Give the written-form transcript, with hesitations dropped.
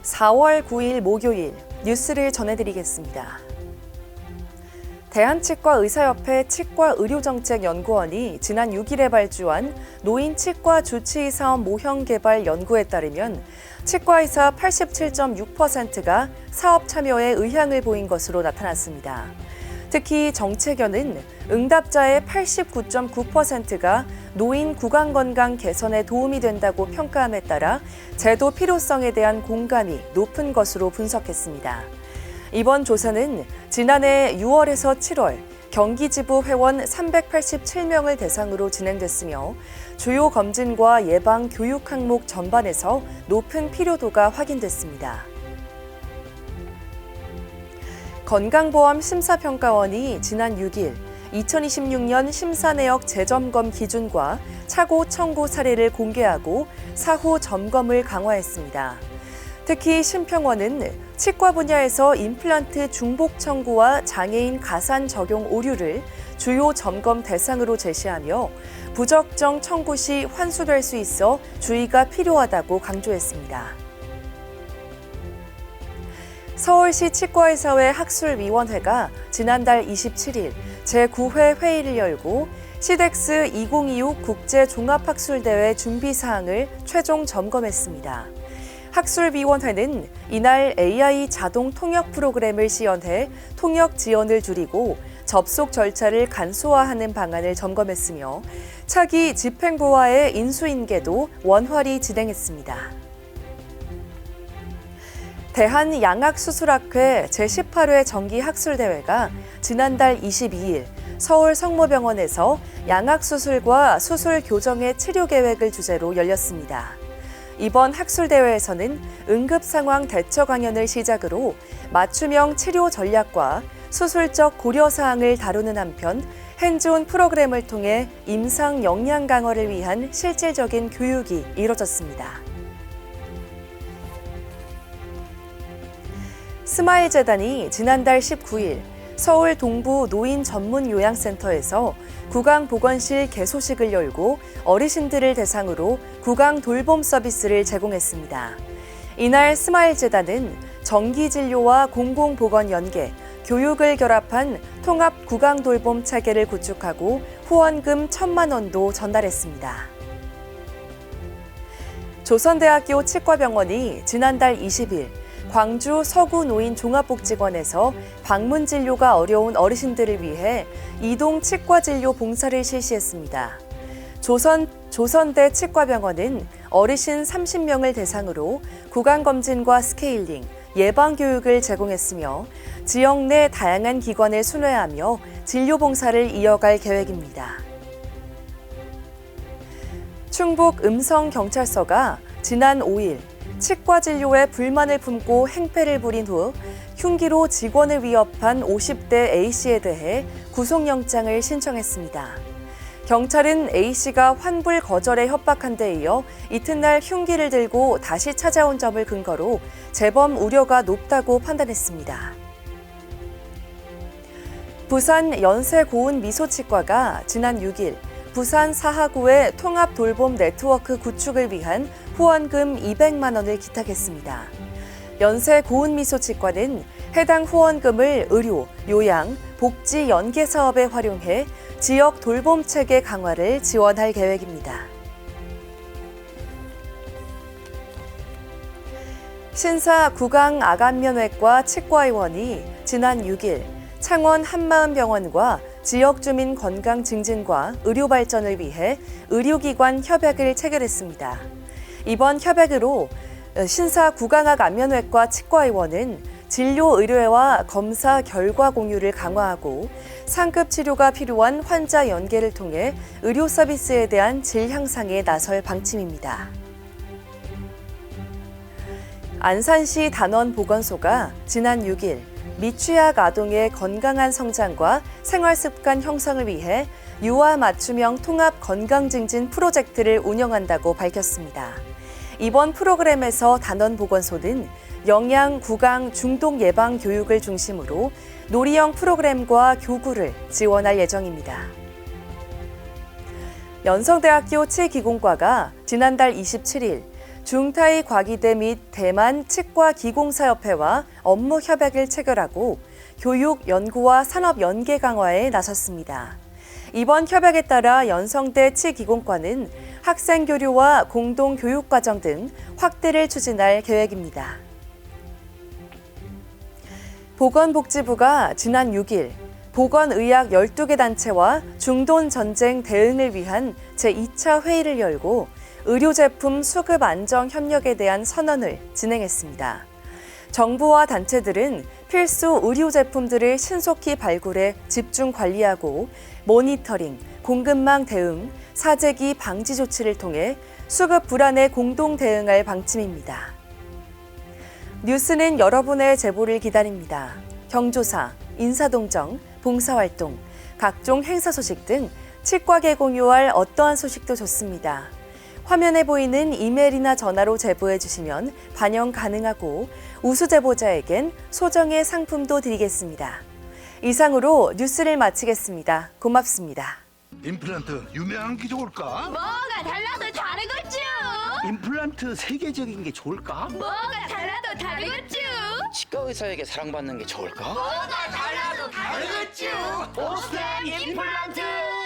4월 9일 목요일 뉴스를 전해드리겠습니다. 대한치과의사협회 치과의료정책연구원이 지난 6일에 발주한 노인치과 주치의사업 모형개발 연구에 따르면 치과의사 87.6%가 사업 참여에 의향을 보인 것으로 나타났습니다. 특히 정책연은 응답자의 89.9%가 노인 구강건강 개선에 도움이 된다고 평가함에 따라 제도 필요성에 대한 공감이 높은 것으로 분석했습니다. 이번 조사는 지난해 6월에서 7월 경기지부 회원 387명을 대상으로 진행됐으며 주요 검진과 예방 교육 항목 전반에서 높은 필요도가 확인됐습니다. 건강보험 심사평가원이 지난 6일 2026년 심사내역 재점검 기준과 착오 청구 사례를 공개하고 사후 점검을 강화했습니다. 특히 심평원은 치과 분야에서 임플란트 중복 청구와 장애인 가산 적용 오류를 주요 점검 대상으로 제시하며 부적정 청구 시 환수될 수 있어 주의가 필요하다고 강조했습니다. 서울시 치과의사회 학술위원회가 지난달 27일 제9회 회의를 열고 시덱스 2026 국제종합학술대회 준비사항을 최종 점검했습니다. 학술위원회는 이날 AI 자동 통역 프로그램을 시연해 통역 지연을 줄이고 접속 절차를 간소화하는 방안을 점검했으며 차기 집행부와의 인수인계도 원활히 진행했습니다. 대한양악수술학회 제18회 정기학술대회가 지난달 22일 서울 성모병원에서 양악수술과 수술 교정의 치료 계획을 주제로 열렸습니다. 이번 학술대회에서는 응급상황 대처 강연을 시작으로 맞춤형 치료 전략과 수술적 고려사항을 다루는 한편 핸즈온 프로그램을 통해 임상 역량 강화를 위한 실질적인 교육이 이뤄졌습니다. 스마일재단이 지난달 19일 서울 동부 노인 전문 요양센터에서 구강보건실 개소식을 열고 어르신들을 대상으로 구강 돌봄 서비스를 제공했습니다. 이날 스마일재단은 정기진료와 공공보건 연계, 교육을 결합한 통합 구강 돌봄 체계를 구축하고 후원금 1,000만 원도 전달했습니다. 조선대학교 치과병원이 지난달 20일 광주 서구 노인 종합복지관에서 방문 진료가 어려운 어르신들을 위해 이동 치과 진료 봉사를 실시했습니다. 조선대 치과병원은 어르신 30명을 대상으로 구강검진과 스케일링, 예방교육을 제공했으며 지역 내 다양한 기관을 순회하며 진료 봉사를 이어갈 계획입니다. 충북 음성경찰서가 지난 5일 치과 진료에 불만을 품고 행패를 부린 후 흉기로 직원을 위협한 50대 A씨에 대해 구속영장을 신청했습니다. 경찰은 A씨가 환불 거절에 협박한 데 이어 이튿날 흉기를 들고 다시 찾아온 점을 근거로 재범 우려가 높다고 판단했습니다. 부산 연세고운미소치과가 지난 6일 부산 사하구의 통합 돌봄 네트워크 구축을 위한 후원금 200만 원을 기탁했습니다. 연세고운미소치과는 해당 후원금을 의료, 요양, 복지 연계 사업에 활용해 지역 돌봄 체계 강화를 지원할 계획입니다. 신사 구강암안면외과 치과의원이 지난 6일 창원 한마음병원과 지역 주민 건강 증진과 의료 발전을 위해 의료기관 협약을 체결했습니다. 이번 협약으로 신사 구강암 안면외과 치과의원은 진료 의뢰와 검사 결과 공유를 강화하고 상급 치료가 필요한 환자 연계를 통해 의료 서비스에 대한 질 향상에 나설 방침입니다. 안산시 단원보건소가 지난 6일 미취학 아동의 건강한 성장과 생활습관 형성을 위해 유아 맞춤형 통합 건강증진 프로젝트를 운영한다고 밝혔습니다. 이번 프로그램에서 단원보건소는 영양, 구강, 중독 예방 교육을 중심으로 놀이형 프로그램과 교구를 지원할 예정입니다. 연성대학교 치기공과가 지난달 27일 중타이 과기대 및 대만 치과기공사협회와 업무 협약을 체결하고 교육, 연구와 산업 연계 강화에 나섰습니다. 이번 협약에 따라 연성대 치기공과는 학생 교류와 공동 교육 과정 등 확대를 추진할 계획입니다. 보건복지부가 지난 6일 보건의학 12개 단체와 중동 전쟁 대응을 위한 제2차 회의를 열고 의료제품 수급 안정 협력에 대한 선언을 진행했습니다. 정부와 단체들은 필수 의료제품들을 신속히 발굴해 집중 관리하고 모니터링, 공급망 대응, 사재기 방지 조치를 통해 수급 불안에 공동 대응할 방침입니다. 뉴스는 여러분의 제보를 기다립니다. 경조사, 인사동정, 봉사활동, 각종 행사 소식 등 치과계 공유할 어떠한 소식도 좋습니다. 화면에 보이는 이메일이나 전화로 제보해 주시면 반영 가능하고 우수 제보자에겐 소정의 상품도 드리겠습니다. 이상으로 뉴스를 마치겠습니다. 고맙습니다. 임플란트 유명한 게 좋을까? 뭐가 달라도 다르겠죠. 임플란트 세계적인 게 좋을까? 뭐가 달라도 다르겠죠. 치과 의사에게 사랑받는 게 좋을까? 뭐가 달라도 다르겠죠. 오스템 임플란트!